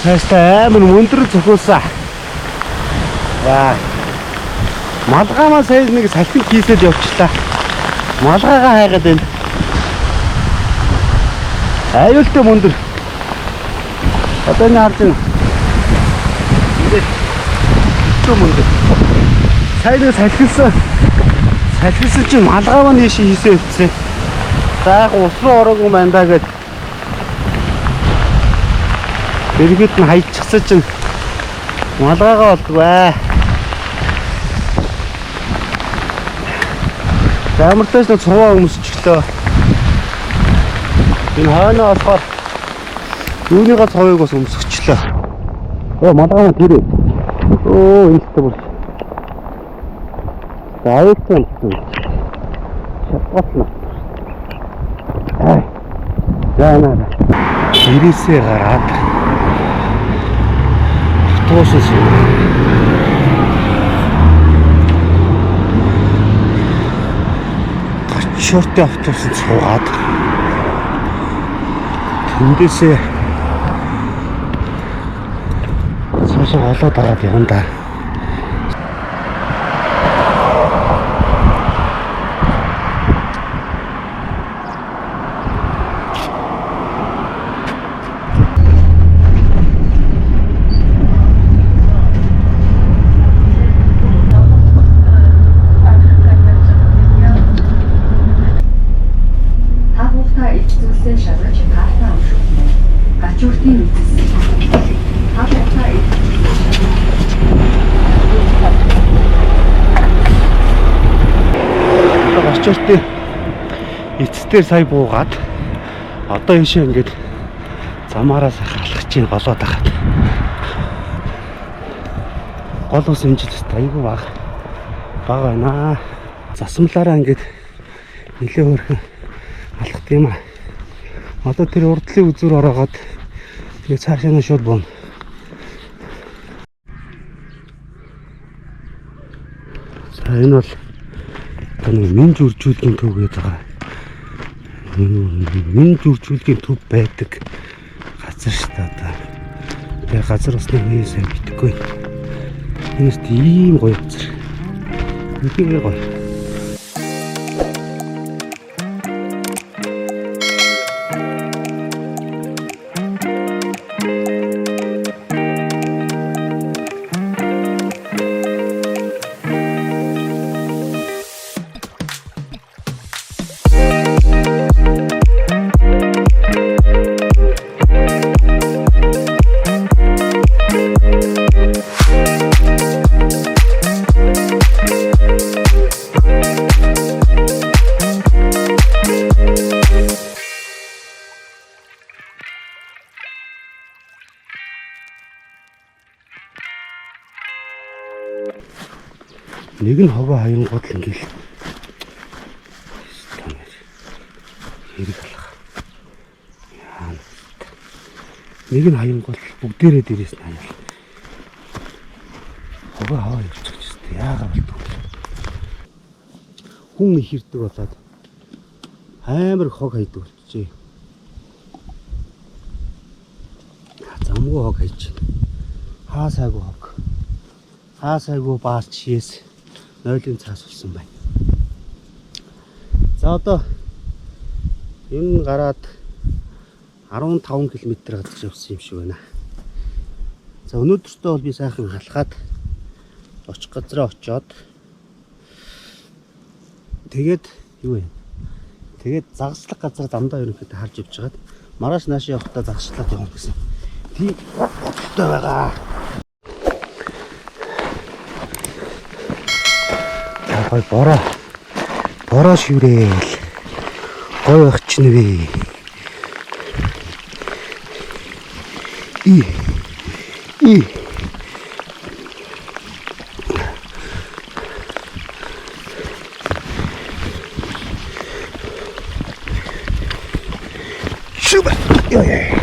Хайстай амар өндөр зөхөөсөн. Яа. Малгаймаа сая нэг салхин хийсэд явчлаа. Малгайгаа хайгаад байна. Аюултай өндөр. Одоо энэ харж байна. Чөм өндөр. Сая нэг салхилсан. Салхилсан чинь малгайгаа нээш хийсээ явцсан. За яг ус руу ороогүй байна да гэд. Дэргэд нь хайчихсан чинь малгайгаа болдгоо. Амартаас нэг цуваа өмсчихлөө. Энэ хойноо болохоор юуныгаа цувыг бас өмсгчлээ. Малгайгаа тэрээ. Энэ л төр. Аюултай юм. Шапгатлаа. Яана. Ирээсээ гараад автобусаас шортын автобусанд суугаад тэндээсээ цаашаа олоод аваад явна да. Гачууртын эцсээр сая буугаад одоо ийшээ ингээд замаараас халах чинь болоод байгаа. Гол ус хэмжиж айгүй бага байна. Засмалаараа ингээд нэлээ хөрхөн алхах юм аа. Одоо тэр урдлын үзүүр ороогоод тэгээ цаашаа нь шууд бууна. За энэ бол минж үржүүлгийн төв гэдэг байгаа. Минж үржүүлгийн төв байдаг газар шүү дээ одоо. Тэгээ газар бас нэг сайн битггүй. Энэс тийм гоё газар. Үнэхээр гоё. Нэг нь ховоо хаянгууд л ингээл хэрэг алах. Яа. Нэг нь хаянгууд бүгдээрээ дээрээс нь хаял. Ховоо хаваа явчих чинь яагаад болдог вэ? Хүн их ирдэг болоод амар хог хайдаг болчихжээ. Замгүй хог хайж байна. Хаасаагүй хог. Хаасаагүй баарч шиэс. Нойлын цаас болсон байна. За одоо энэ гараад 15 км газар явсан юм шиг байна. За өнөөдөртөө бол би сайхан халахад очих газараа очиод тэгээд юу вэ? Тэгээд загслах газар дандаа ерөнхийдөө харж явж байгаад маргааш наашаа явахдаа загслаад явах гэсэн. Тийм бодолтой байгаа. Гой бороо шиврээл гой байх чинь вэ. Шуба яй.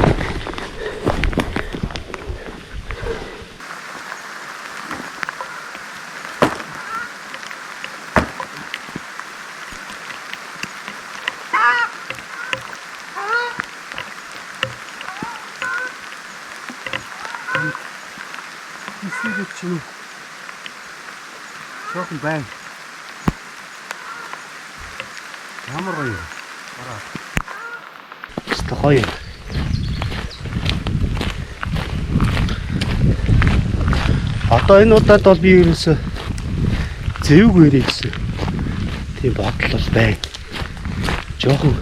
Тэсийг чинь жоохон байна. Ямар гоё. Бараа. Өстө гоё. Одоо энэ удаад бол би ерөөсө зэвгүй ирээ гэсэн тийм бодол бол байна. Жоохон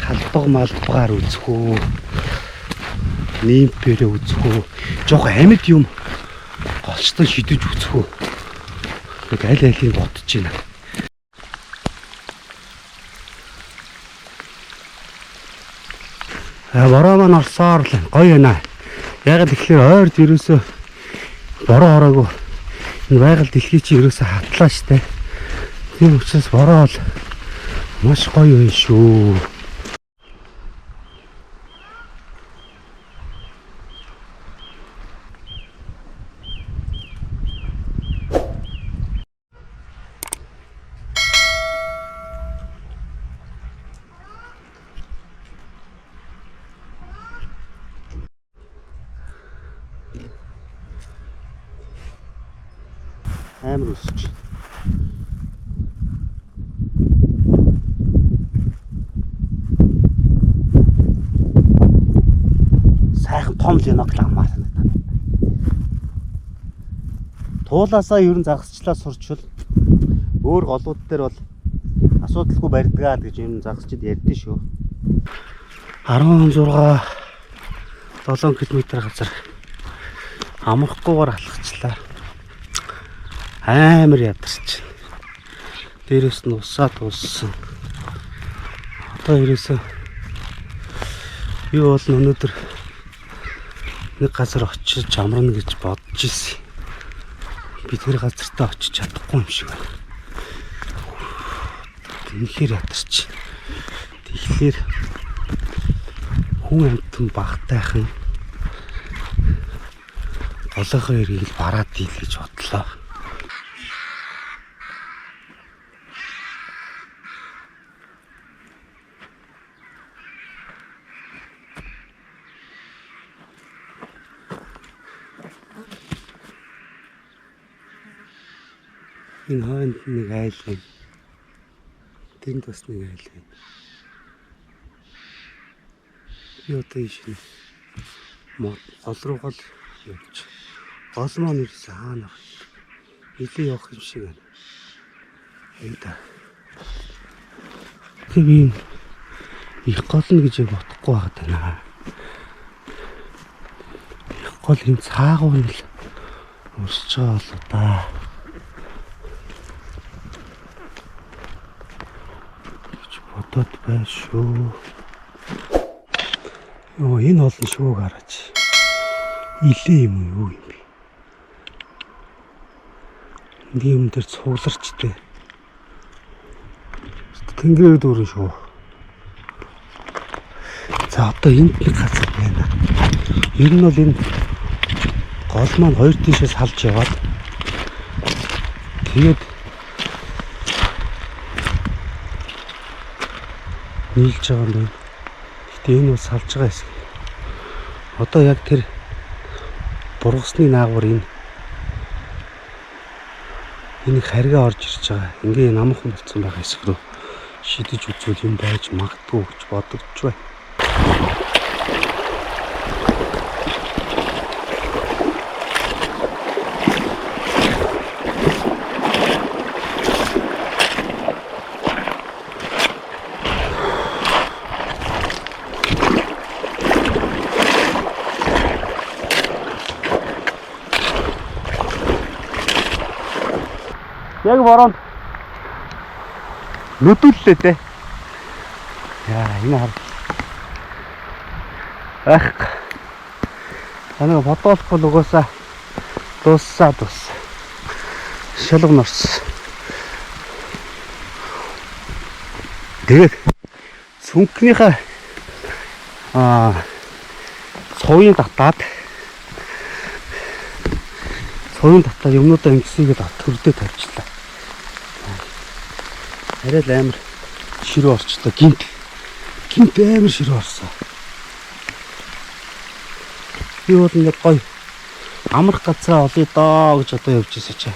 халбаг үзэх үү, нимпэрэ үзэх үү, жоохон амьд юм голчтой шидэж үзэх үү. Нэг алийг бодож байна. Бороо маань орсоор л гоё байна. Яг л ихлээр ойрд ерөөсөө бороо ороогүй. Энэ байгаль дэлхий чи ерөөсөө хатлаа штэ. Тийм учраас бороо бол маш гоё юм шүү. Амар өсч. Сайхан том линокл амаар санагдаад. Туулаасаа ерөн загасчлаа сурчвал өөр голууд дээр бол асуудалгүй барьдгаа гэж юм загасчид ярьдэн шүү. 16 7 км газар амрахгүйгээр алхачлаа. Амар ядарч. Дээрээс нь усаад ууссан. Одоо ерөөсөө би бол өнөөдөр нэг газар очиж амрна гэж бодож ирсэн. Би тэр газартаа очиж чадахгүй юм шиг байна. Үнэхээр ядарч. Тэгэхээр хүн амтан багтайхан голынхоо эрийг бараад дийл гэж бодлоо. Энэ хойнд нэг айл байна. Тэнд бас нэг айл байна. Би одоо ийш нэг гол руу явж. Гол маань ирсэн хаана. Илээ явах юм шиг байна. Энд. Би их гол нь гэж бодохгүй байгаад байна. Их гол энэ цаагуул л урсж байгаа болоо да. Бодоод байна шүү. Йоо энэ олон шүүг хараач. Илээ юм уу юу юм бэ? Энд юм дээр цугларчтэй. Тэнгэрээ дүүрэн шүү. За одоо энд нэг газар байна. Ер нь бол энэ гол маань хоёр тишээс салж яваад тэгээд нийлж байгаа юм байна. Гэтэ энэ бол салж байгаа хэсэг. Одоо яг тэр бургасны наагур энийг харьгаа орж ирж байгаа. Ингээ намхан болцсон байгаа хэсэг рүү шидэж үзвэл юм байж магадгүй гэж бодогдож байна. Яг бороонд нүдүүллээ дээ. Яа, энэ хар. Ах. Танаа фотоолбол угаасаа дуусаа. Шалган орсон. Тэгээд цүнхнийхээ цовын татаад юмнуудаа ингэсийгээд төрдөө тавьчлаа. Арай л амар ширүү орчлоо. Гинт амар ширүү орсон. Би бол ингээд гоё амрах газраа олъё доо гэж одоо явж ирсэн чи.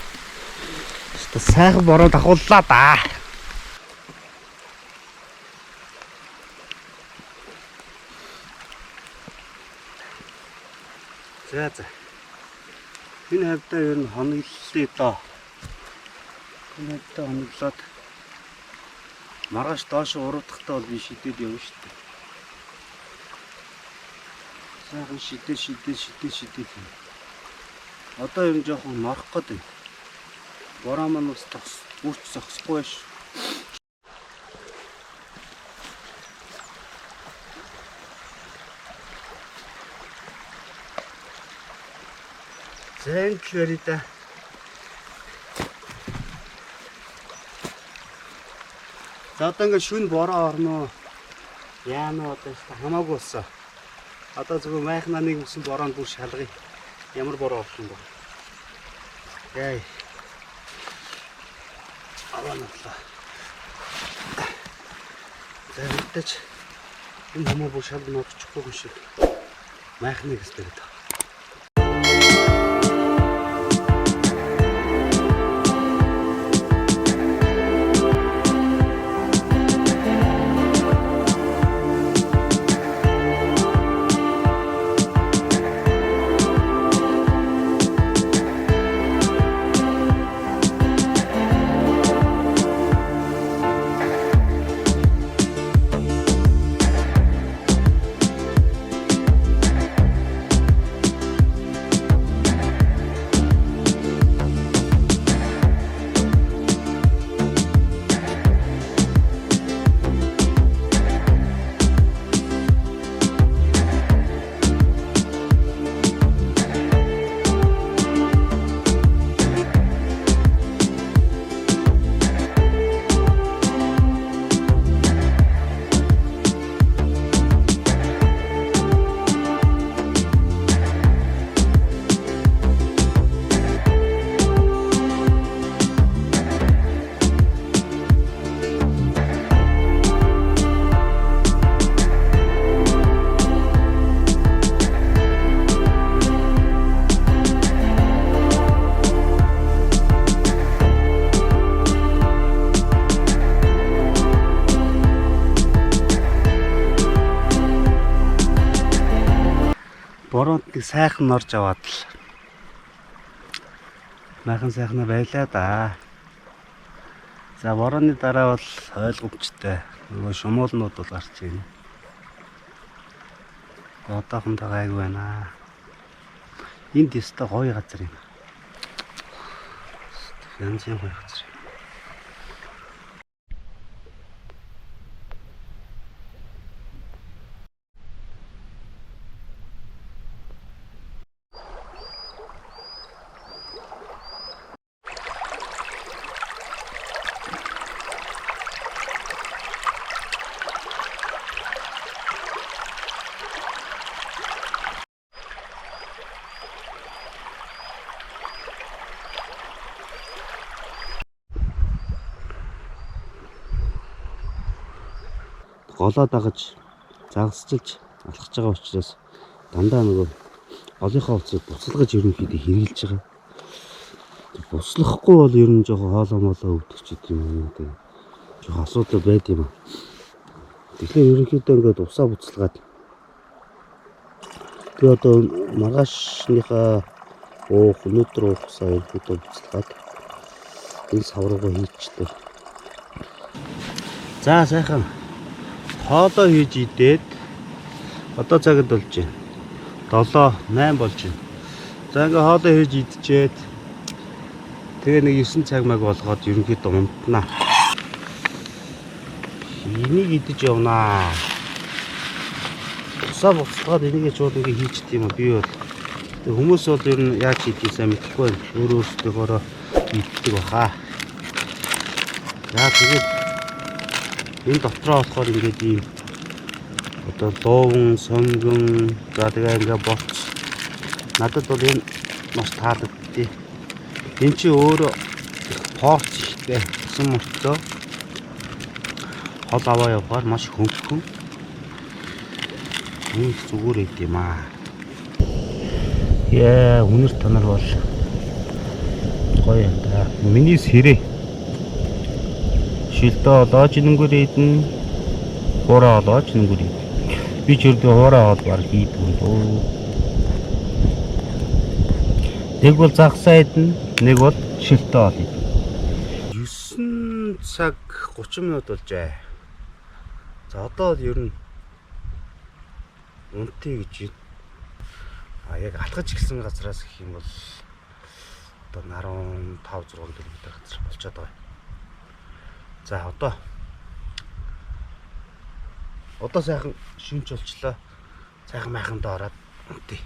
Өөртөө сайхан бороо давхууллаа да. За. Энэ хавьдаа ер нь хоноглолоо доо. Энэ хавьдаа хоноглоод маргааш доош уруудахтаа бол би шидэд явна шүү дээ. Сайхан шидэд. Одоо юм жоохон марах гээд байна. Бороо маань бас үүч зогсохгүй ш. Зэн клэрида. За одоо ингээд шүн бороо орно. Яана одоо хамаагүй болсон. Одоо зөвхөн майхнаа нэг өсөн бороонд бүр шалгая. Ямар бороо авах юм бэ? Яй. Аваанатлаа. За мэдээч энэ хамаа бүр шалгана очихгүй юм шиг. Майхныг өстэй гэдэг. Бороонд нэг сайхан орж аваад л. Майхан сайхнаа байлаа да. За борооны дараа бол ойлгомжтой. Нөгөө шумуулнууд бол гарч ирнэ. Одоохондоо гайгүй байна. Энд яста гоё газар юм. Янзын гоё газар. Голоо дагаж загасчилж алхаж байгаа учраас дандаа нөгөө голынхаа уцыг буцалгаж ерөнхийдөө хэрглэж байгаа. Буцлахгүй бол ер нь жоохон хоолоо молоо өгдөг ч гэдэг юм уу. Жоохон асуудал байд юм. Тэгэхээр ерөнхийдөө ингээд усаа буцалгаад би одоо маргаашныхаа өнөөдөр усаа ерөнхийдөө буцалгаад энэ савруугаа хийчихлээ. За сайхан хоолоо хийж идээд одоо цагт болж байна. 7-8 болж байна. За ингээ хоолоо хийж идчихэд тэгээ нэг 9 цаг маг болгоод ерөнхийдөө унтнаа. Энийг идэж явнаа. Усаа буцалгаад энийг ч бол ингээ хийчихдээ юм би бол хүмүүс бол ер нь яаж хийдгийг сайн мэдэхгүй байна. Өөрөөсөө иддэг баха. За тэгээд энэ дотроо болохоор ингээд ийм одоо луун, сонгон, за тэгээ ингээ боц. Надад бол энэ маш таалагдтыг. Энэ чи өөрөө порц ихтэй гэсэн мөртөө хол аваа явахаар маш хөнгөн. Энэ зүгээр идэм аа. Яа, үнэр танар бол гоё юм да. Миний сэрээ. Шилдэ олооч нэнгүр идэн. Хураа олооч нэнгүр идэн. Би ч өрдөө хураа ол баг хийдгүн дөө. Нэг бол загсаа идэн, нэг бол шилдэ ол идэн. 9 цаг 30 минут болжээ. За одоо ер нь унтъя гэж байна. Яг алхаж ирсэн газраас гэх юм бол одоо 15 6 км газар болчиход байгаа. За одоо сайхан шинж болчлоо. Сайхан майхандаа ороод унтъя.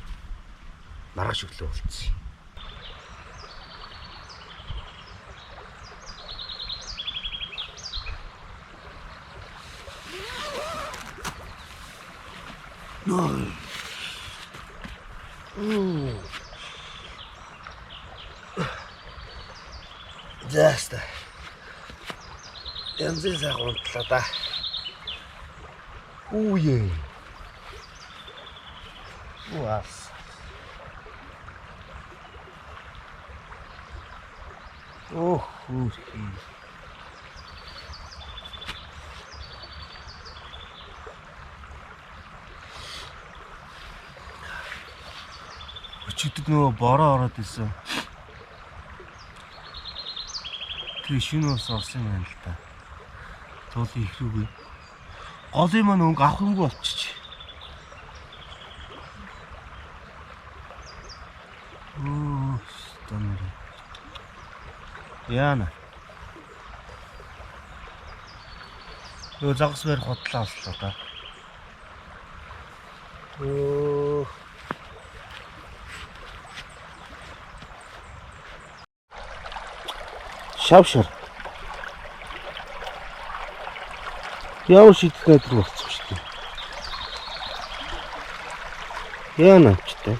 Маргааш өглөө болцсон. Заста. Янзын сайхан унтлаа да. Үе. Уас. Ох, үрхий. Өчигдөд нөгөө бороо ороод исэн. Тэгээ шинэ ус орсон юм байна л да. Зуул ихрүүгүй. Голын маань өнгө авахынгүй болчих. Стонер. Яана. Юу загас барих бодлоо олслоо да. Шавшар. Ямар шийдэх гэдэг болцсон шүү дээ. Яана ч дээ.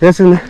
Ясна.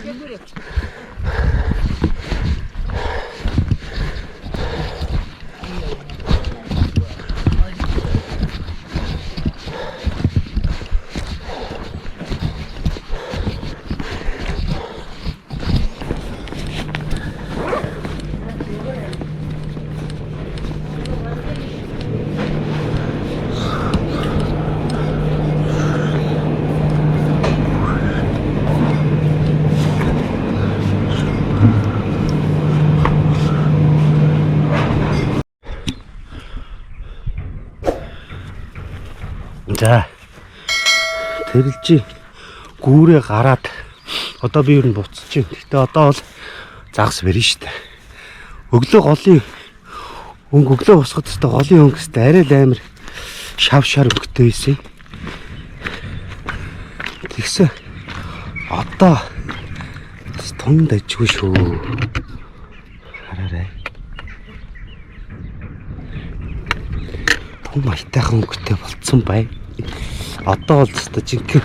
За тэрэлжи гүүрээ гараад одоо би юу н буцчих. Гэтэ одоо бол загас барина шүү дээ. Өглөө голын өглөө босоход тест голын өнгөстэй арай л амар шавшаар өнгөтэй байсан. Тэгсэн одоо тунд ажгүй шүү. Хараарай. Том айтайхан өнгөтэй болцсон бай. Одоо бол тест жинхэнэ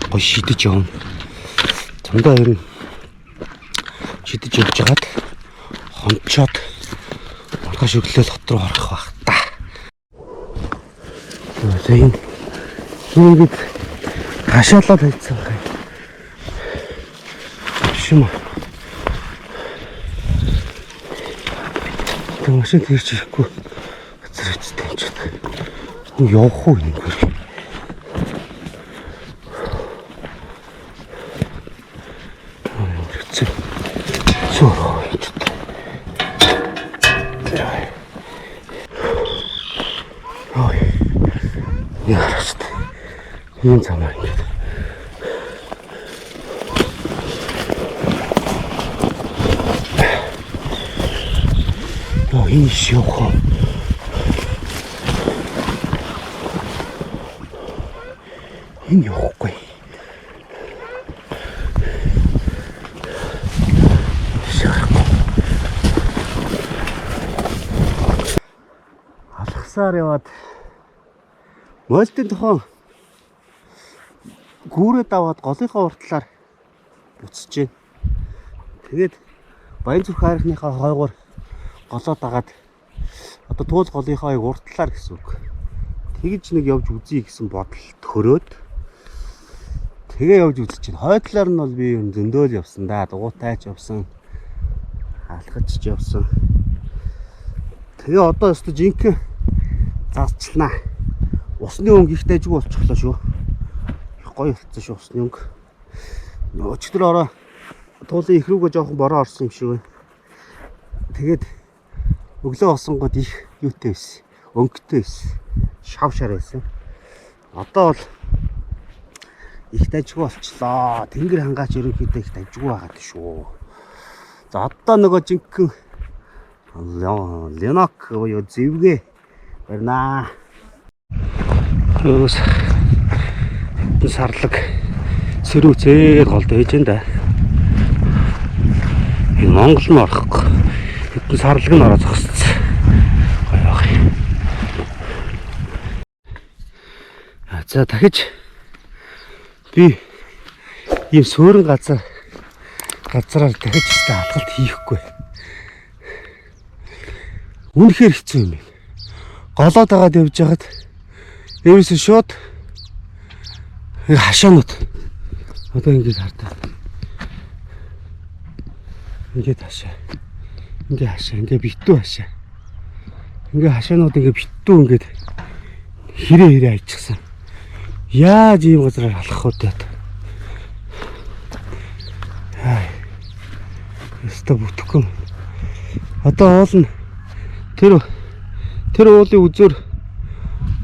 гоё шидэж явна. Тундаа ер нь шидэж явж хагаад хончоод маргааш өглөө хот руу орох байх та. Тэгээд бид хашаалаад хайцсан бай. Шим. Тэг машин тэрч ирэхгүй газар хэвчтэй юм чинь. Хүн явах уу юм бэ? Ийм замаар ингэж. Энэ шиухоо. Энэ явахгүй. Алхасаар яваад Мойлтын тохон гүүрээ даваад голынхаа уртлаар буцаж байна. Тэгээд Баянзүрх хайрхныхаа хойгоор голоо дагаад одоо туул голынхаа уртлаар гэсэн үг. Тэгж нэг явж үзье гэсэн бодол төрөөд тэгээ явж үзэж байна. Хойдлоор нь бол би зөндөөл явсан да. Дугуйтайч явсан. Алхаж явсан. Тэгээ одоо өстө жинхэнэ зарчлаа. Усны өнгө их дайжгүй болчихлоо шүү. Гоё болчихсон шүү усны өнгө. Өчтөр ороо туулын их рүүгээ жоохон бороо орсон юм шиг байна. Тэгээд өглөө осонгод их юутай байсан. Өнгөтэй байсан. Шав шар байсан. Одоо бол их дайжгүй болчлоо. Тэнгэр хангаач ерөнхийдөө их дайжгүй байгаад шүү. За одоо нөгөө жинхэнэ Ленок буюу зэвгээ барина. Төөс сарлаг сэрүүцээд голд ээж энэ да. Энэ Монгол нь орохгүй. Хэдэн сарлаг нь ороо зогсцсон. Гоё гоё. За дахиж би ийм суурин газараар дахиж алхалт хийхгүй. Үнэхээр хэцүү юм байна. Голоо дагаад явж байгаад ерөөсөө шууд хашаанууд одоо ингэж хардаа. Ингээд хашаа. Ингээд хашаа, ингээд битүү хашаа. Ингээд хашаанууд ингээд битүү ингээд хэрэг айчихсан. Яаж ийм газараар алхах вэ? Хай. Өстө бүтгэн. Одоо оол нь тэр уулын үзүүр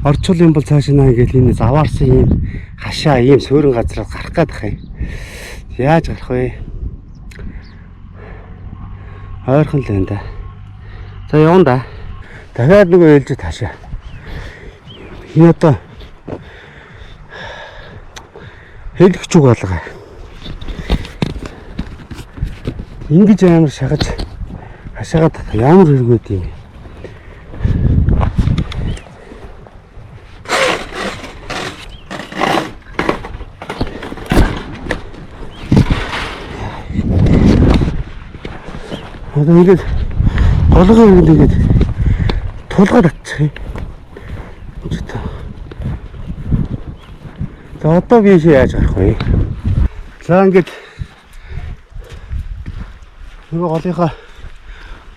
орчул юм бол цааш наа ингээл энэ заваарсан юм хашаа ийм суурин газараар гарах гээд бах юм. Яаж гарах вэ? Ойрхон л энэ да. За явна да. Дахиад нэг ээлжид хашаа. Энэ одоо хэлэх чуг алга. Ингэж амар шахаж хашаагаад ямар хэрэгэд юм. Одоо ингэж голгоо ингэж тулгаад атчих юм. За одоо би яаж гарах вэ? За ингэж нөгөө голынхаа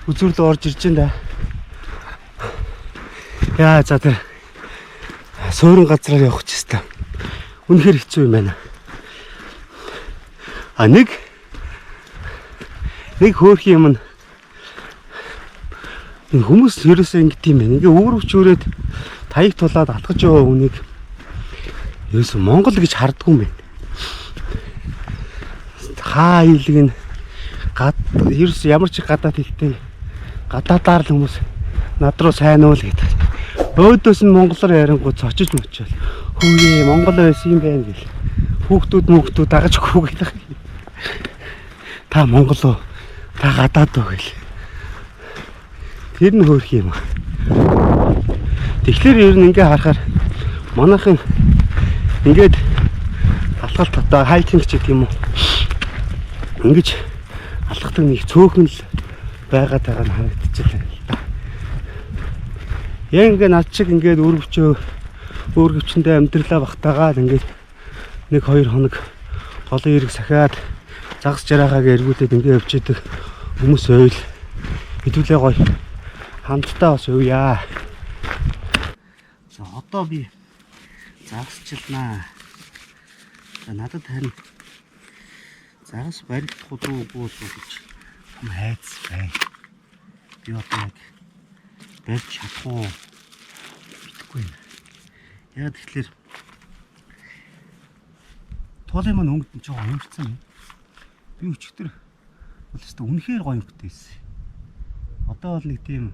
үзүүрлөө орж ирж байна да. Яа за тэр суурин газраар явах ч гэсэн үнэхээр хэцүү юм байна. А нэг хөөх юм нь хүмүүс ерөөсөө ингэт юм байна. Ингээ өөрөвч өрөөд таяг тулаад алхаж яваа хүнийг ерөөсөө Монгол гэж харддаг юм байна. Хаа илэг нь ерөөсөө ямар ч гадаад хэлтэй гадаадаар л хүмүүс над руу сайн уу л гэдэг. Өөдөөс нь монголоор ярингууд цочиж мөчөөл. Хөөе монгол байсан юм байна гэл. Хүүхдүүд дагаж хүүгээд. Та монгол уу? Та гадаад уу гэл. Тэр нь хөөх юм. Тэгэхээр ер нь ингээ харахаар манайхан ингээд алхалт одоо хайкинг ч гэдэг юм уу. Ингэж алхахдаг нэг цөөхөн л байгаад байгаа нь харагдчихлаа л да. Яг ингээ над шиг ингээд өөргөвчөндөө амьдралаа багтаагаад ингээд 1-2 хоног голын эрг сахиад загас жарахаагаа эргүүлээд ингээ явж идэг хүмүүс ойл хэдүүлээ гоё хамтдаа бас явъя. За одоо би загасчлнаа. За надад харин загас баригдах уу гэж том хайц бай. Би одоо яг барьж чадах уу мэдэхгүй юм. Яг тэгэхээр туулын маань өнгөд нь жоохон өмөрцөн юм. Би өчигдөр болстой үнэхээр гоё бүтээсэн. Одоо бол нэг тийм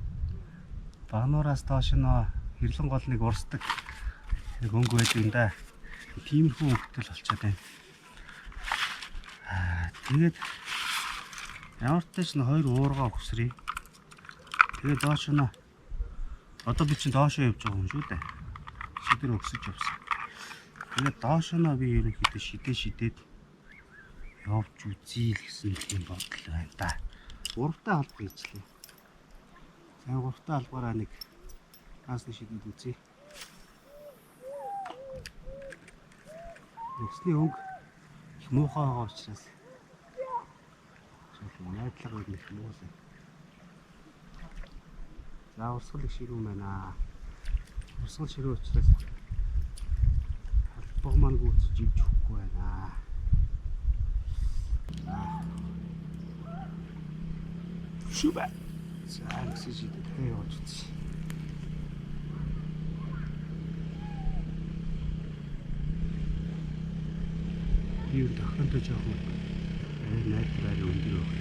Багнуураас доош нь хэрлэн гол нэг урсдаг нэг өнгө байдаг юм да. Тиймэрхүү өнгөтэй л болчиход байна. Тэгээд ямар ч тач нь хоёр уургаа өгсрий. Тэгээд доош нь одоо би чинь доошоо явж байгаа юм шүү дээ. дээр өксөж явсан. Тэгээд доошоо би ерөнхийдөө шидээд явж үзье л гэсэн юм бодол байна да. 3-тай албаг хийчлээ. Сайн 3-тай албаараа нэг наасны шидээд үзье. Өксний өнгө их муухай байгаа учраас найдлага үед нэг муухай. За урсгал их ширүүн байна. Урсгал ширүү учраас албаг маань гүйцэж ивж өгөхгүй байна. Шүбэ. За гэсэн шидэд явж үзье. Юу дахинтай жоохон найдвараар өндөр өгөх.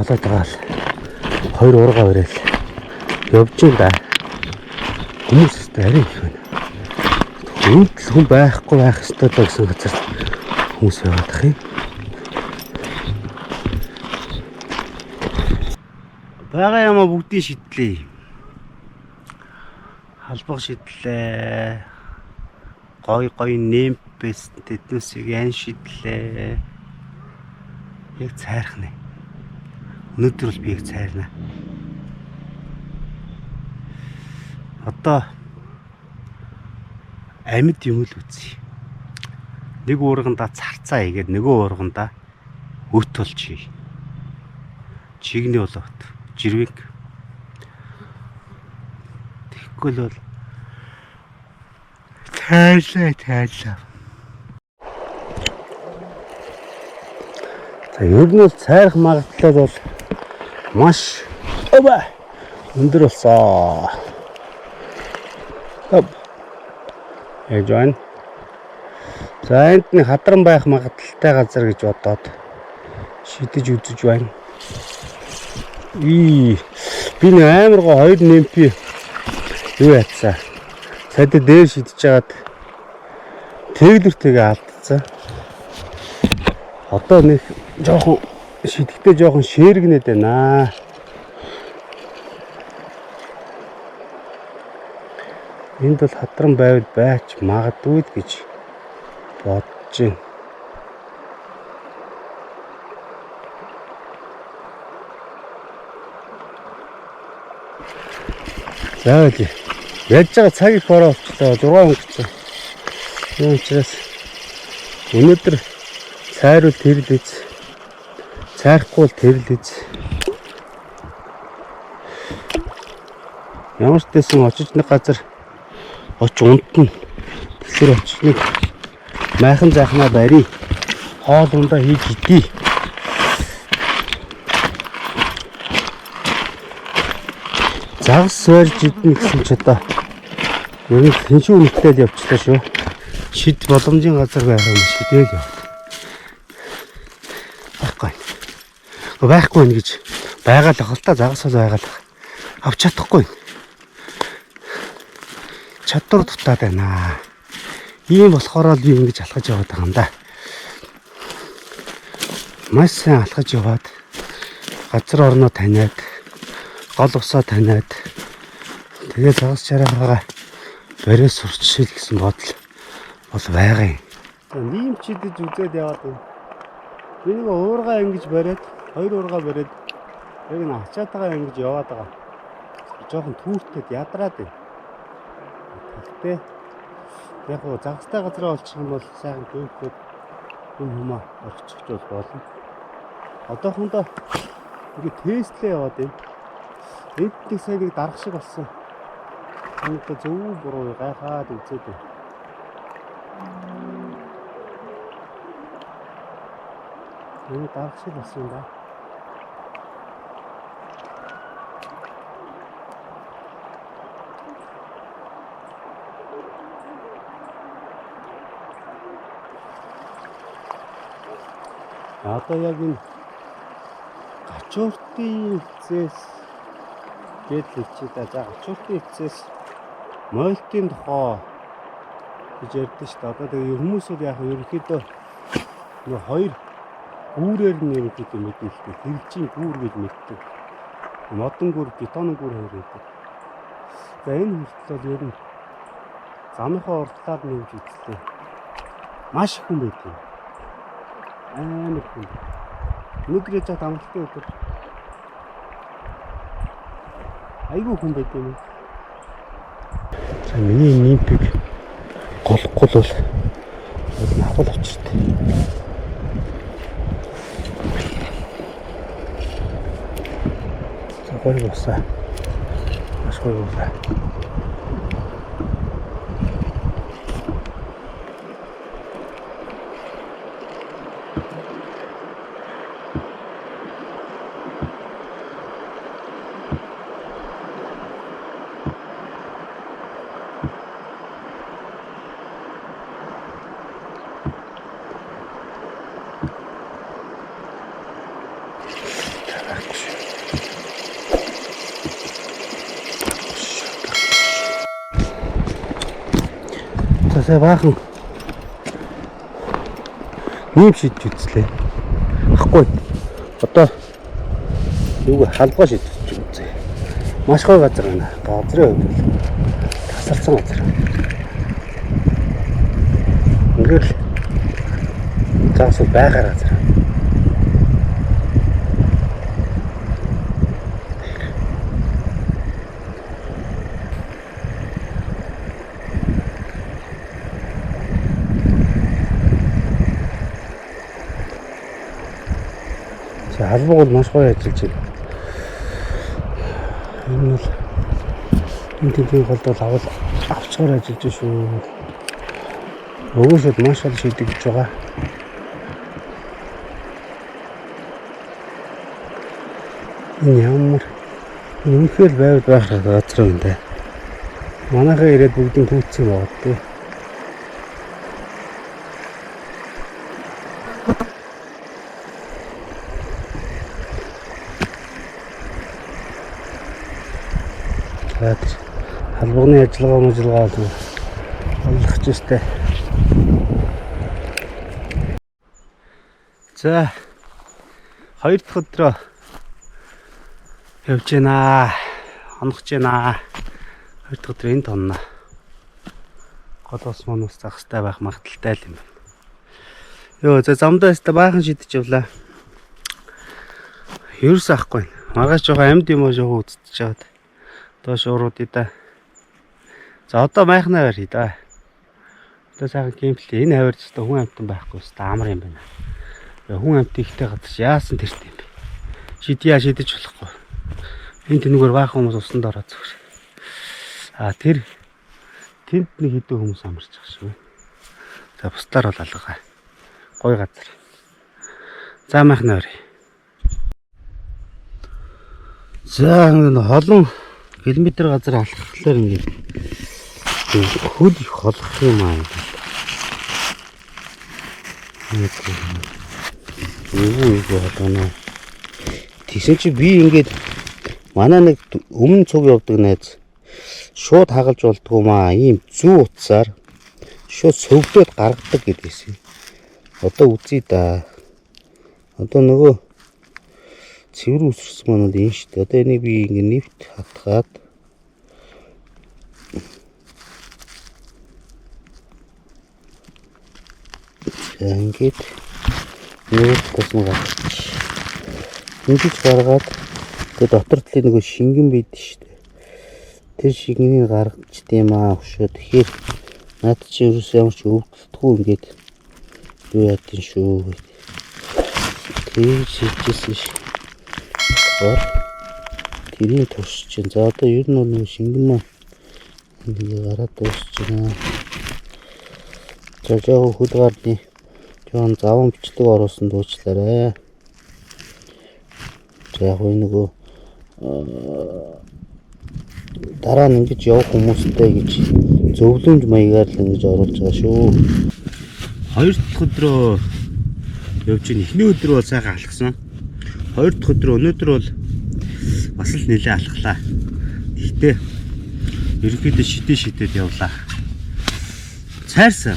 Олоод байгаа л 2 ургаа бариад явж байна да. Хүмүүс өстэй арай их байна. Энд л хүн байхгүй байх ёстой л гэсэн газар хүмүүс яваад ах юм. Бага ямаа бүгдийг шидлээ. Халбаг шидлээ. Гой нэмпэс тэднүсийг ян шидлээ. Яг цайрах нэ. Өнөөдөр бол би яг цайрна. Одоо амьд юм л үзье. Нэг уургандаа царцаа игээд нөгөө уургандаа өт болж хий. Чигний болоод жирвэг. Тэгэхгүй л бол цайрлаа. За ер нь бол цайрах магадлал бол маш өндөр болсон. Яаж байна? За энд нэг хадран байх магадлалтай газар гэж бодоод шидэж үзэж байна. Би нэг амар гоо 2 нэмпи юу яатсан. Цайд дээр шидэж жагаад тэглэртэйгээ алдсан. Одоо нэг жоохон шидэхтэй жоохон шээргнээд байна. Энд бол хадран байвал байж магадгүй гэж бодож байна. За үгүй. Яаж байгаа цаг их бороо болчихлоо. 6 хоногцсон. Тийм учраас өнөөдөр цайруул тэрлээз. Цайрахгүй тэрлээз. Ямар ч дэсэн очиж нэг газар унтна. Тэгэхээр очиж нэг майхан захнаа барий. Хоол ундаа хийж идий. Загас сойрж идэнэ гэсэн ч одоо ер нь хиншүү нэгтэл явчихлаа шүү. Шид боломжийн газар байх юм шидэл яв. Байхгүй нэ гэж байгаа л ах л та загас бол байгаа л авч чадахгүй. Чадвар дутаад байна. Ийм болохоор л би ингэж алхаж яваад байгаа юм да. Маш сайн алхаж яваад газар орноо таниад гол усаа таниад тэгээ загас чараагаа бариа сурчил гэсэн бодол бол байгаа юм. Ийм ч идэж үзээд яваад байна. Би нэг уургаа ингэж бариад 2 уургаа бариад яг н ачаатагаа ингэж яваад байгаа. Жохон түүртэд ядраад байна. Тэгтээ яг гоо загастай газараа олчих юм бол сайхан түүртэд хүмүүс орчих ч болно. Одоохондоо ингэ тестлээ яваад байна. Энд нэг сайн нэг дарах шиг болсон. Өнөөдөр зөв буруу гайхаад үзээд байна. Энэ дарах шиг болсон юм да. Одоо яг энэ гачууртын эцэс гээд хэлчихээ да. За гачууртын эцэс мойлтын тухай гэж ярьдэн шүү дээ. Одоо тэгээ хүмүүсүүд яг ерөнхийдөө нэг хоёр гүүрээр нь ерөнхийдөө мэднэ л дээ. Хэрэгжийн гүүр гэж мэддэг. Модон гүүр, бетонын гүүр хоёр байдаг. За энэ хүртэл бол ер нь замынхаа урдлаар нэмж үзлээ. Маш их хүн байдаг. Амар хүн. Өнөөдөр яж амралтын өдөр. Айгүй хүн байдаг юм. За миний нимпиг голохгүй бол авах очиртэй. За гоё усаа. Маш гоё усаа. За баахан нэм шидэж үзлээ. Ахгүй. Одоо юу халбаа шидэж үзье. Маш гоё газар байна. Газрын хувьд тасарсан газар. Ингээл заасал байгаар газар. Албаг бол маш гоё ажиллаж байна. Энэ бол энэ төвийн голд бол авчгаар ажиллаж байна шүү. Өгөөсөд маш ол шийдэгдэж байгаа. Энэ ямар үнэхээр байвал байх газар юм даа. Манайхаа ирээд бүгдийг түүцсэн байгаа. Халбагны ажиллагаа олгох ёстой. За 2 дахь өдрөө явж байна. Хоногч байна. 2 дахь өдөр энд тонно. Голоос монос зах хэвээр байх магадaltaй л юм байна. Йоо за замдаа өстө баахан шидэж явлаа. Ерөөс ахгүй. Маргааш жоо амьд юм аа жоо үзтэж жаад. Доош уруудъя да. За одоо майхнаа барья да. Одоо сайхан геймплей. Энэ хавьд ч хүн амтан байхгүй шүү дээ. Амар юм байна. Хүн амт ихтэй газар яасан тэрт юм бэ? Шидэж болохгүй. Энэ тэнүүгээр баахан хүмүүс усанд ороод зүгш. Тэр тэнд нэг хэдэн хүмүүс амарч байгаа шүү. За бусдаар бол алгаа. Гоё газар. За майхнаа барья. За холон километр газар алхахлаар ингээд хөл их холох юм аа. Юу болоно. Тэгсэн чи би ингээд манай нэг өмнө цуг явдаг найз шууд хагалж болдгоо маа. Ийм зүү утсаар шууд сөвлөд гаргадаг гэдгийгсэн. Одоо үзье да. Одоо нөгөө цэвэр үсэрсэн маань бол энэ шүү дээ. Одоо энийг би ингэ нэвт хатгаад ингээд нэвт тасна гаргач. Ингэж гаргаад тэгээ дотор талын нөгөө шингэн байдаг шүү дээ. Тэр шингэнийг гаргаж тийм аа өшөө. Тэгэхээр наад чи ерөөс ямар ч өвдөлтгүй ингээд юу яадин шүү. Тэгж хийжсэн шүү. Тэрийг тусч чинь. За одоо ер нь нэг шингэн маань ингэ гараад дуусч байна. За жоо хөл гарны жоон заван бичлэг оруулсан дуучлаарай. За яг нөгөө дараа нь ингэж явах хүмүүстэй гэж зөвлөмж маягаар л ингэж оруулж байгаа шүү. 2 дахь өдрөө явж ийн. Эхний өдөр бол сайхан алхсан. Хоёр дахь өдөр өнөөдөр бол бас л нэлээ алхлаа. Гэхдээ ерөнхийдөө шидэд явлаа. Цайрсан.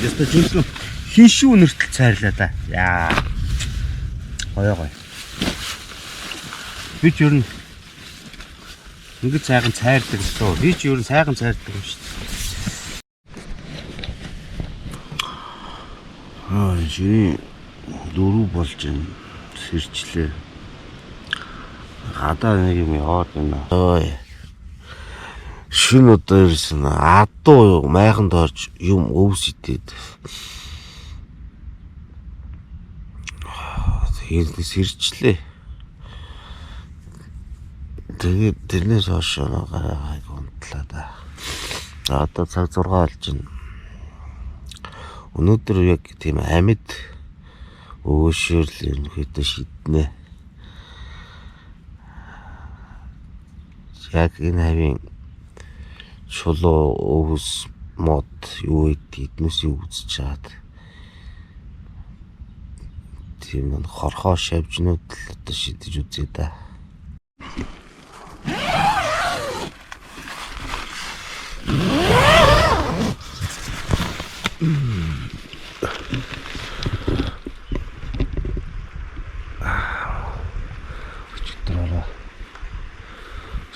Яста жинхэнэ хиншүү нэртэл цайрлаа да. Яа. Гоё. Би ч ер нь ингэж сайхан цайрдаг гэсэн. Би ч ер нь сайхан цайрдаг юм шүү дээ. Жиний дөрөв болж байна. Сэрчлээ. Гадаа нэг юм яваад байна. Ой. Шин удаа ирсэн. Адуу майханд орж юм өвс идээд. Тэгээд сэрчлээ. Тэгээд тэрнээс хойш гараа гонтлаа да. Одоо цаг 6 болж байна. Өнөөдөр яг тийм амьд өшөөрл ерөнхийдөө шиднэ. Яг энэ хавийн чулуу өвс мод юу эднээс юу үзэж чаад. Тийм хорхоо шавжнууд л одоо шидэж үзье да.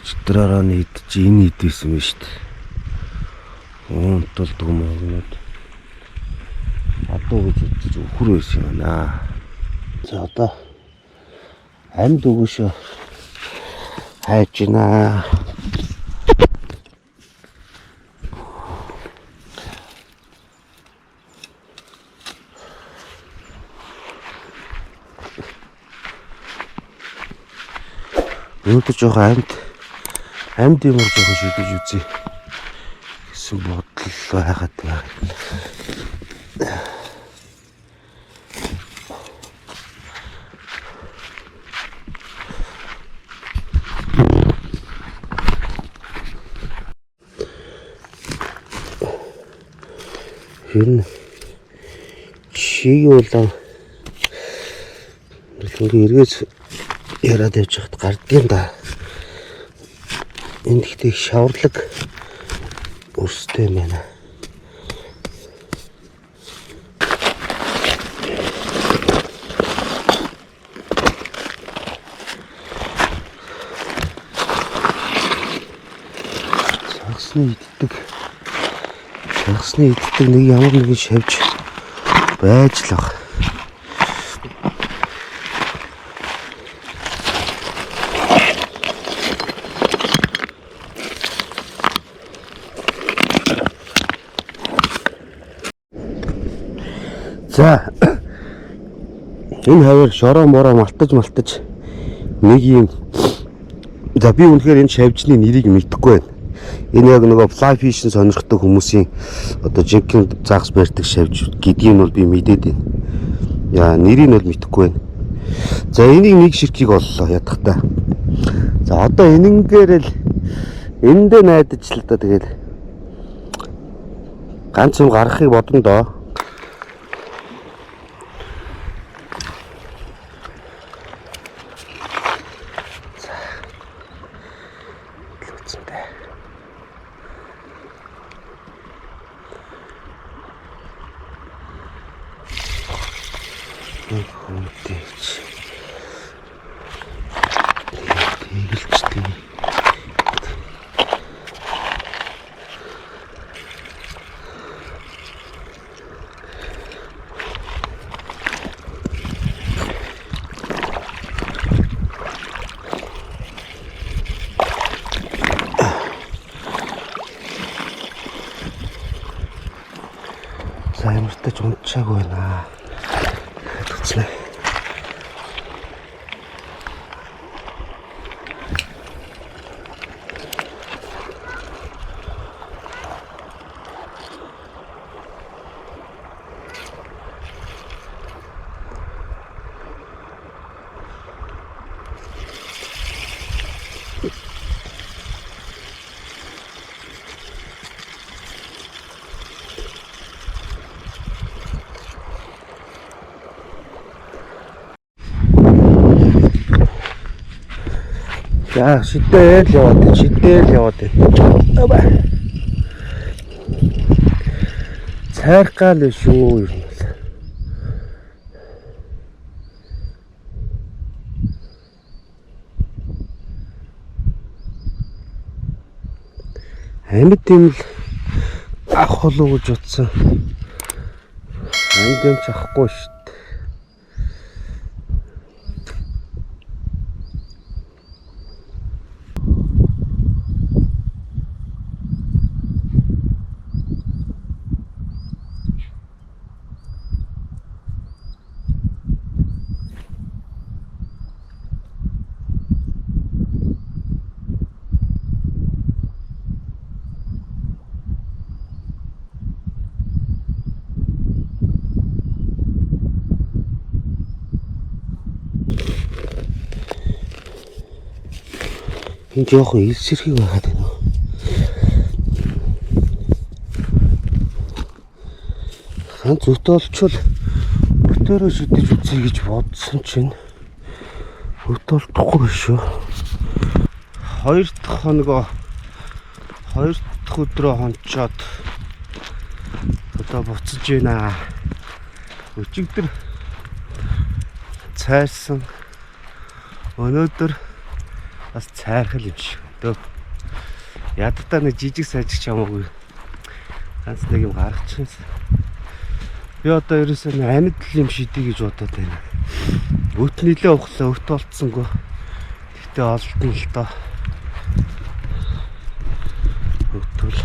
Өчтөрөөрөө нийтж энэ идсэн юм шүү дээ. Унтулдаг мөгнөд. Адуу гэж үзэж өхөр байсан юм аа. За одоо амьд өгөөшөө хайж байна. Өнөөдөр жоохон амьд юм жоохон шидэж үзье гэсэн бодол байгаад байна. Энэ шиг болоо ингээ эргэж яраад явж хат гардыг да. Энд ихтэй шаварлаг өрстэй байна. Цагсны иддэг нэг ямар нэгэн шавж байж л байгаа. За энэ хавар шороо мороо малтаж нэг юм. За би үнэхээр энэ шавжны нэрийг мэдэхгүй байна. Энэ яг нөгөө fly fish сонирхдаг хүмүүсийн одоо жинхэнэ загас барьдаг шавж гэдгийг бол би мэдээд байна. Яа нэрийг бол мэдэхгүй байна. За энийг нэг ширхгийг оллоо ядахтаа. За одоо энэнгээр л эндээ найдаж л да тэгээд ганц юм гаргахыг бодно доо. За ямартай ч унтчаагүй байна. Туцлаа. За шидэл яваад байна. Цайрхгаал шүү ер нь. Амьд юм л ах болов гэж утсан. Амьд юм ч ахгүй шүү дээ. Энэ жоохон илсэрхий байгаад байна. Хан зүтэ олчвол бүтээрөө шидэж үзье гэж бодсон чинь бүт олдохгүй шүү. 2 дахь өдрөө хончоод одоо буцаж байна. Өчигдөр цайрсан. Өнөөдөр бас цайрхал юм шиг. Төө. Ядтаа нэг жижиг сайжиг чамаагүй. Ганц нэг юм гаргачихсан. Би одоо ерөөсөө амьд юм шидий гэж бодоод байна. Өт нилээ ухлаа, өт болцсонгүй. Тэгтээ олдсон л доо. Өтөл.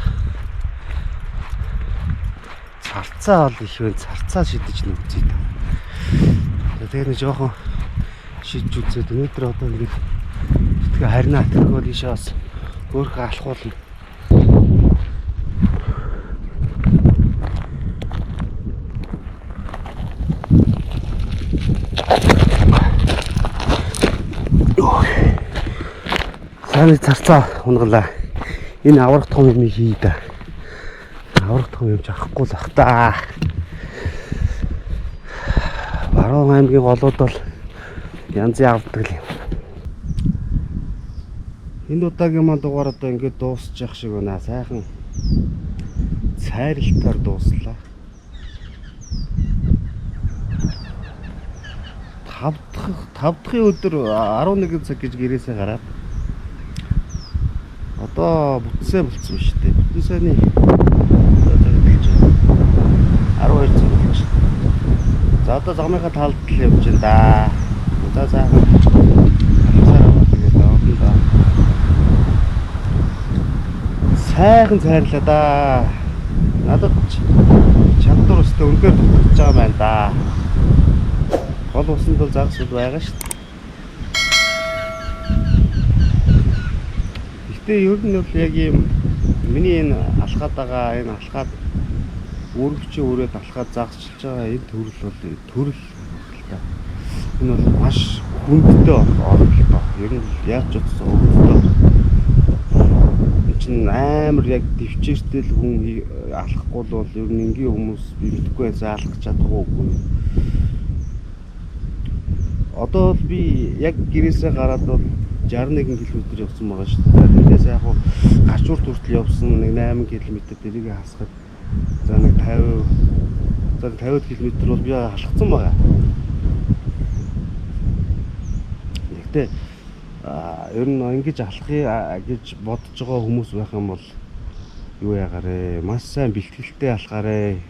Царцаа ол их вэ? Царцаа шидэж нүгзээ. Тэгээд нэг жоохон шидж үзээд өнөөдөр одоо нэг тэгээ харина тэрхүү ийшээ бас өөрхөө алхуулна. Саны царцаа унгалаа. Энэ аврах том юм хий да. Аврах том юм ч авахгүй л бах та. Баруун аймгийн голууд бол янзын авдаг юм. Энэ удаагийн маань дугаар одоо ингээд дуусчих явах шиг байна. Сайхан цайралтаар дууслаа. 5 дахь өдөр 11 цаг гэж гэрээсээ гараад одоо бүтсээ болцсон шүү дээ. Бүтэн сайны 12 цаг болж байна. За одоо замынхаа талд л явж байна да. Одоо сайхан сайхан цайрлаа да. Надад чадвар өстэй үнээр дутж байгаа байна да. Гол усанд бол загсууд байгаа шүү дээ. Гэтэ ер нь бол яг юм миний энэ алхаад байгаа энэ алхаад өөрөвчөө өрөөд алхаад загсчилж байгаа энэ төрөл бол төрөл та. Энэ бол маш хүндтэй орлоо. Ер нь яаж ч утсан өвдөлтөө. Амар яг төвчээртэй л хүн алхахгүй бол ер нь энгийн хүмүүс бэлдэхгүй байсан алхах чадахгүй. Одоо бол би яг гэрээсээ гараад бол 61 км явсан байгаа шүү дээ. Тэндээс яг хуу гачуур хүртэл явсан нэг 8 км дэрийг хасгаад за нэг 50 км бол би алхацсан байгаа. Гэхдээ ер нь ингэж алхахыг гэж бодож байгаа хүмүүс байх юм бол юу ягаарэ? Маш сайн бэлтгэлтэй алхаарэ.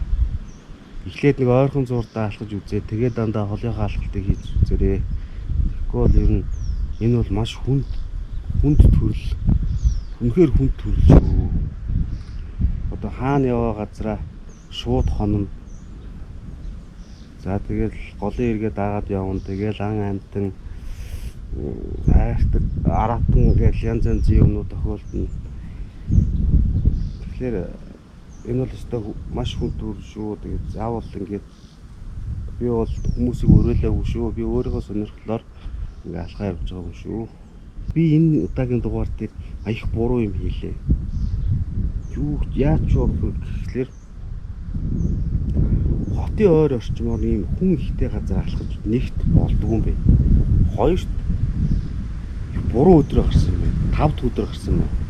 Эхлээд нэг ойрхон зурдаа алхаж үзээ. Тэгээд дандаа холынхаа алхалтыг хийж үзээрэй. Тэгэхгүй бол ер нь энэ бол маш хүнд төрөл. Үнэхээр хүнд төрөл шүү. Одоо хаана яваа газараа шууд хонно. За тэгэл голын эргээ дагаад явна. Тэгэл ан амтан хайртай аратан гэж янз янзын юмнууд тохиолдно. Тэгэхээр энэ бол өстой маш хүнд төрөл шүү. Тэгээд заавал ингээд би бол хүмүүсийг өрөөлөөгүй шүү. Би өөрийнхөө сонирхлоор ингээ алхаа явж байгаа юм шүү. Би энэ удаагийн дугаар дээр аях буруу юм хийлээ. Юу яаж ч гэхлээр хотын ойр орчмоор ийм хүн ихтэй газар алхаж нэгт болдгүй юм бэ. Хоёрт буруу өдрөө гарсан юм 5 өдөр гарсан байна.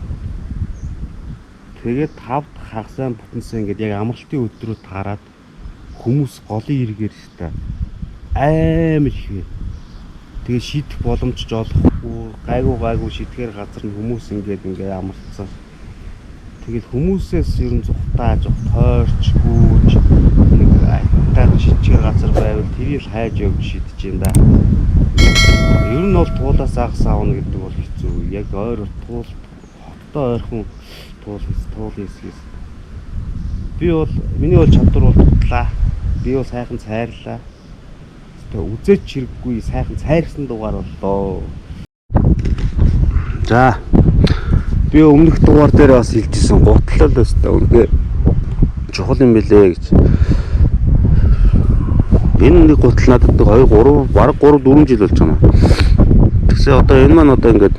Тэгээд 5 хагасаа бүтэнсэн ингээд яг амралтын өдрөө таарад хүмүүс голын эргээр та амар их. Тэгээд шийдэх боломж ч олохгүй, гайгүй шийдэхэр газар нь хүмүүс ингээд амарцсан. Тэгээд хүмүүсээс ер нь зүхтааж, тойрч, гүүж нэг айтаа шийдэхэр газар байвал тэрийг хайж явж шийдэж юм да. Ер нь бол туулаас агас аавна гэдэг бол хэцүү. Яг ойр хоттой ойрхон туул хийсгээс. Миний бол чадвар бол тутлаа. Би бол сайхан цайрлаа. Үзээч чирэггүй сайхан цайрсан дугаар боллоо. За. Би өмнөх дугаар дээр бас хэлжсэн гутлал өстой үнэхээр чухал юм билээ гэж. Энэ нэг гутал надад 2 3 бараг 3 4 жил болж байна. Тэгсээ одоо энэ маань одоо ингээд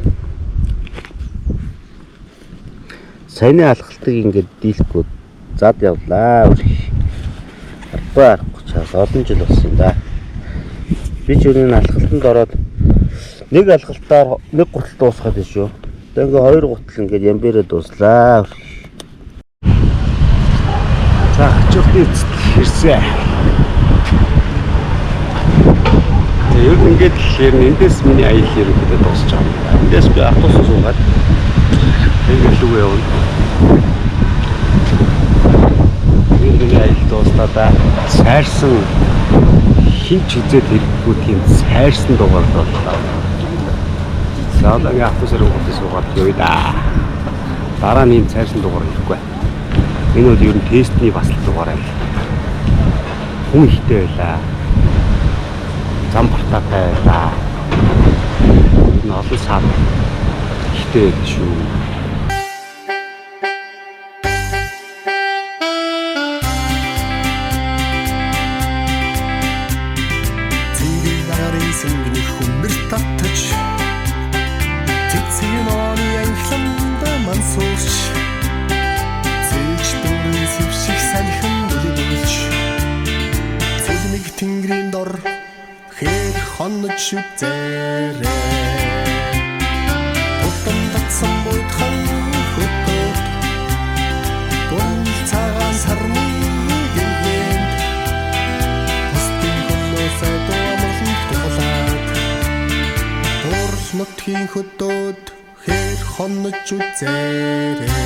саяны алхалтыг ингээд дийлэхгүй зад явлаа. Арахгүй чаас олон жил болсон юм да. Би ч өнөө алхалтанд ороод нэг алхалтаар нэг гутал дуусгаад байна шүү. Одоо ингээ 2 гутал ингээд ямбэрээ дууслаа. За хачуултын эцэст ирсэн. Ер нь ингээд хэлэхээр эндээс миний аялал ерөнхийдөө дуусч байгаа юм. Эндээс би автобусаар суугаад ингээд лүгээ явна. Миний аялал дуустаа сайрсан хинч үзээд хэрэггүй тийм сайрсан дугаар боллоо. Саадагийн автобусаар суугаад явъя да. Дараа нь ийм сайрсан дугаар ирэхгүй. Энэ бол ер нь тестний бас л дугаар байл. Хүн ихтэй байлаа. Зам бартаатай байлаа. Энэ олон сар ихтэй байл шүү. Сэнгний хүмбэр татаж Тэцгийн оны анхланда мансуурч Цэж дөрөв сэвших санхан үлгүүлж Цэлмэг тэнгэрийн дор хэр хонож үзээрээ Утан татсан буйдхан хөтөд Гол цагаан сарны гэргэнд Хостын хөлөөсөө нутгийн хөдөөд хэр хонож үзээрээ